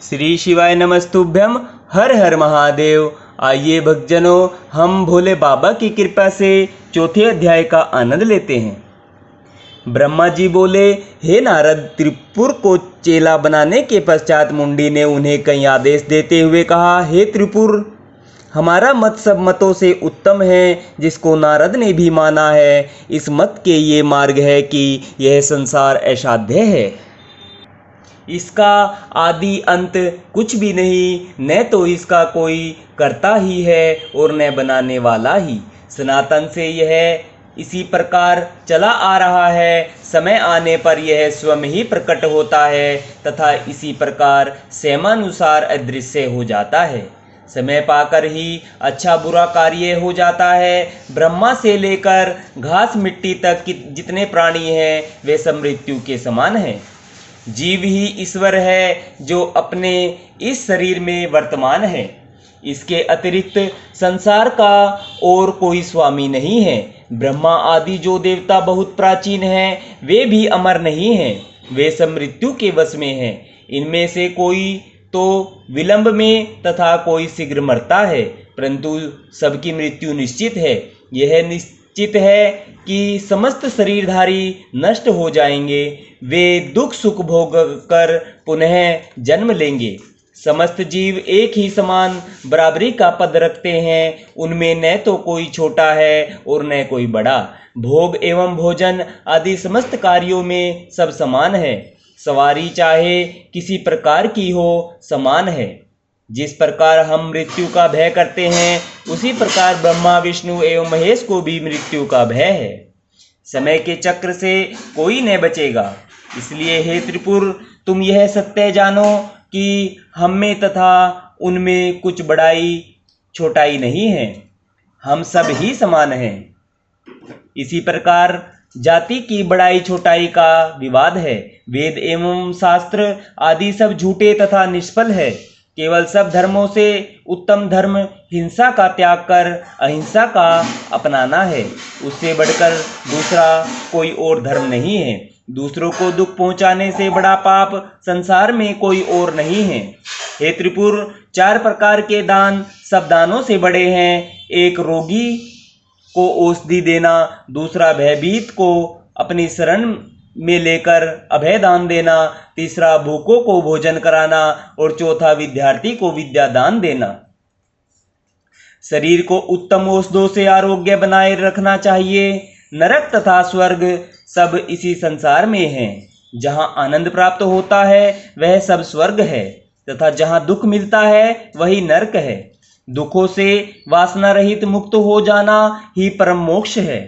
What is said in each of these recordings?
श्री शिवाय नमस्तुभ्यम। हर हर महादेव। आइए भक्तजनों, हम भोले बाबा की कृपा से चौथे अध्याय का आनंद लेते हैं। ब्रह्मा जी बोले, हे नारद, त्रिपुर को चेला बनाने के पश्चात मुंडी ने उन्हें कई आदेश देते हुए कहा, हे त्रिपुर, हमारा मत सब मतों से उत्तम है, जिसको नारद ने भी माना है। इस मत के ये मार्ग है कि यह संसार असाध्य है, इसका आदि अंत कुछ भी नहीं, न तो इसका कोई करता ही है और न बनाने वाला ही। सनातन से यह इसी प्रकार चला आ रहा है। समय आने पर यह स्वयं ही प्रकट होता है तथा इसी प्रकार स्वयमानुसार अदृश्य हो जाता है। समय पाकर ही अच्छा बुरा कार्य हो जाता है। ब्रह्मा से लेकर घास मिट्टी तक जितने प्राणी हैं वे सब मृत्यु के समान हैं। जीव ही ईश्वर है जो अपने इस शरीर में वर्तमान है। इसके अतिरिक्त संसार का और कोई स्वामी नहीं है। ब्रह्मा आदि जो देवता बहुत प्राचीन हैं वे भी अमर नहीं हैं, वे सब मृत्यु के वश में हैं। इनमें से कोई तो विलंब में तथा कोई शीघ्र मरता है, परंतु सबकी मृत्यु निश्चित है। यह निश्चित है कि समस्त शरीरधारी नष्ट हो जाएंगे, वे दुख सुख भोग कर पुनः जन्म लेंगे। समस्त जीव एक ही समान बराबरी का पद रखते हैं, उनमें न तो कोई छोटा है और न कोई बड़ा। भोग एवं भोजन आदि समस्त कार्यों में सब समान है। सवारी चाहे किसी प्रकार की हो, समान है। जिस प्रकार हम मृत्यु का भय करते हैं, उसी प्रकार ब्रह्मा विष्णु एवं महेश को भी मृत्यु का भय है। समय के चक्र से कोई न बचेगा। इसलिए हे त्रिपुर, तुम यह सत्य जानो कि हम में तथा उनमें कुछ बड़ाई छोटाई नहीं है, हम सब ही समान हैं। इसी प्रकार जाति की बड़ाई छोटाई का विवाद है। वेद एवं शास्त्र आदि सब झूठे तथा निष्फल है। केवल सब धर्मों से उत्तम धर्म हिंसा का त्याग कर अहिंसा का अपनाना है। उससे बढ़कर दूसरा कोई और धर्म नहीं है। दूसरों को दुख पहुंचाने से बड़ा पाप संसार में कोई और नहीं है। हे त्रिपुर, 4 प्रकार के दान सब दानों से बड़े हैं। एक रोगी को औषधि देना, दूसरा भयभीत को अपनी शरण में लेकर अभय दान देना, तीसरा भूखों को भोजन कराना और चौथा विद्यार्थी को विद्या दान देना। शरीर को उत्तम औषधों से आरोग्य बनाए रखना चाहिए। नरक तथा स्वर्ग सब इसी संसार में हैं। जहाँ आनंद प्राप्त होता है वह सब स्वर्ग है तथा जहाँ दुख मिलता है वही नरक है। दुखों से वासना रहित मुक्त हो जाना ही परम मोक्ष है।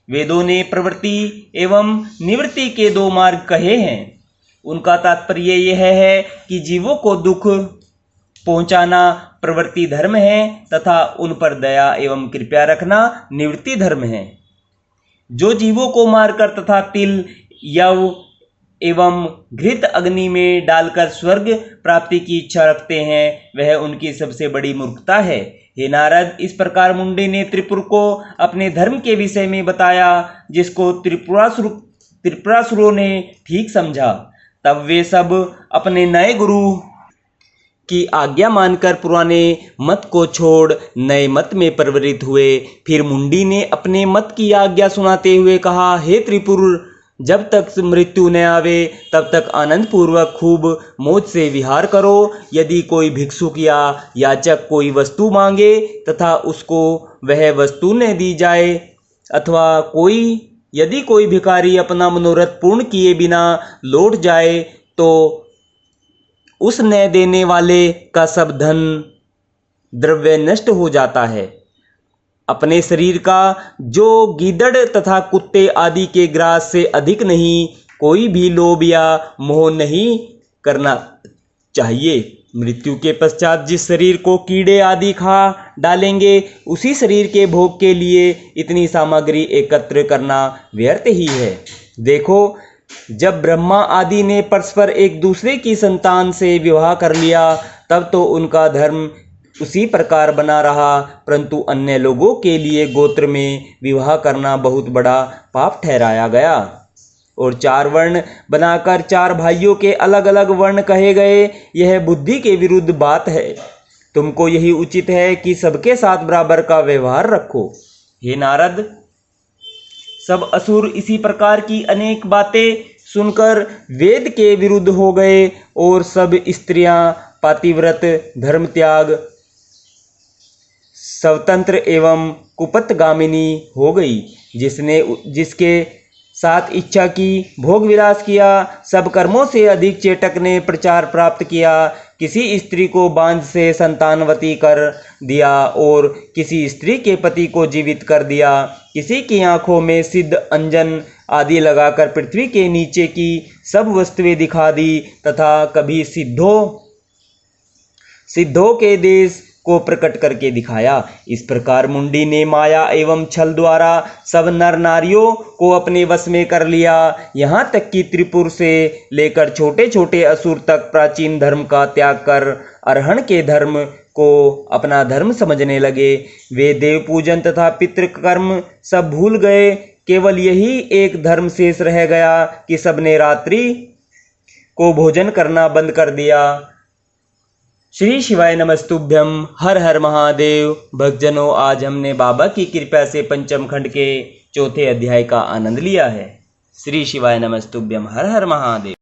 वेदों ने प्रवृत्ति एवं निवृत्ति के 2 मार्ग कहे हैं। उनका तात्पर्य यह है कि जीवों को दुख पहुंचाना प्रवृत्ति धर्म है तथा उन पर दया एवं कृपा रखना निवृत्ति धर्म है। जो जीवों को मारकर तथा तिल यव एवं घृत अग्नि में डालकर स्वर्ग प्राप्ति की इच्छा रखते हैं, वह उनकी सबसे बड़ी मूर्खता है। हे नारद, इस प्रकार मुंडे ने त्रिपुर को अपने धर्म के विषय में बताया, जिसको त्रिपुरासुरों ने ठीक समझा। तब वे सब अपने नए गुरु की आज्ञा मानकर पुराने मत को छोड़ नए मत में परिवर्तित हुए। फिर मुंडी ने अपने मत की आज्ञा सुनाते हुए कहा, हे त्रिपुर, जब तक मृत्यु न आवे तब तक आनंद पूर्वक खूब मौज से विहार करो। यदि कोई भिक्षुक या याचक कोई वस्तु मांगे तथा उसको वह वस्तु न दी जाए, अथवा यदि कोई भिखारी अपना मनोरथ पूर्ण किए बिना लौट जाए, तो उस न देने वाले का सब धन द्रव्य नष्ट हो जाता है। अपने शरीर का जो गीदड़ तथा कुत्ते आदि के ग्रास से अधिक नहीं, कोई भी लोभ या मोह नहीं करना चाहिए। मृत्यु के पश्चात जिस शरीर को कीड़े आदि खा डालेंगे, उसी शरीर के भोग के लिए इतनी सामग्री एकत्र करना व्यर्थ ही है। देखो, जब ब्रह्मा आदि ने परस्पर एक दूसरे की संतान से विवाह कर लिया, तब तो उनका धर्म उसी प्रकार बना रहा, परंतु अन्य लोगों के लिए गोत्र में विवाह करना बहुत बड़ा पाप ठहराया गया। और 4 वर्ण बनाकर 4 भाइयों के अलग अलग वर्ण कहे गए, यह बुद्धि के विरुद्ध बात है। तुमको यही उचित है कि सबके साथ बराबर का व्यवहार रखो। हे नारद, सब असुर इसी प्रकार की अनेक बातें सुनकर वेद के विरुद्ध हो गए और सब स्त्रियां पातिव्रत, धर्म त्याग, स्वतंत्र एवं कुपथगामिनी हो गई। जिसके साथ इच्छा की, भोग विलास किया, सब कर्मों से अधिक चेटक ने प्रचार प्राप्त किया। किसी स्त्री को बांझ से संतानवती कर दिया और किसी स्त्री के पति को जीवित कर दिया। किसी की आंखों में सिद्ध अंजन आदि लगाकर पृथ्वी के नीचे की सब वस्तुएं दिखा दी तथा कभी सिद्धों के देश को प्रकट करके दिखाया। इस प्रकार मुंडी ने माया एवं छल द्वारा सब नर नारियों को अपने वश में कर लिया। यहाँ तक कि त्रिपुर से लेकर छोटे छोटे असुर तक प्राचीन धर्म का त्याग कर अरहण के धर्म को अपना धर्म समझने लगे। वे देव पूजन तथा पितृकर्म सब भूल गए। केवल यही एक धर्म शेष रह गया कि सबने रात्रि को भोजन करना बंद कर दिया। श्री शिवाय नमस्तुभ्यम। हर हर महादेव। भक्तजनों, आज हमने बाबा की कृपा से पंचम खंड के 4थे अध्याय का आनंद लिया है। श्री शिवाय नमस्तुभ्यम। हर हर महादेव।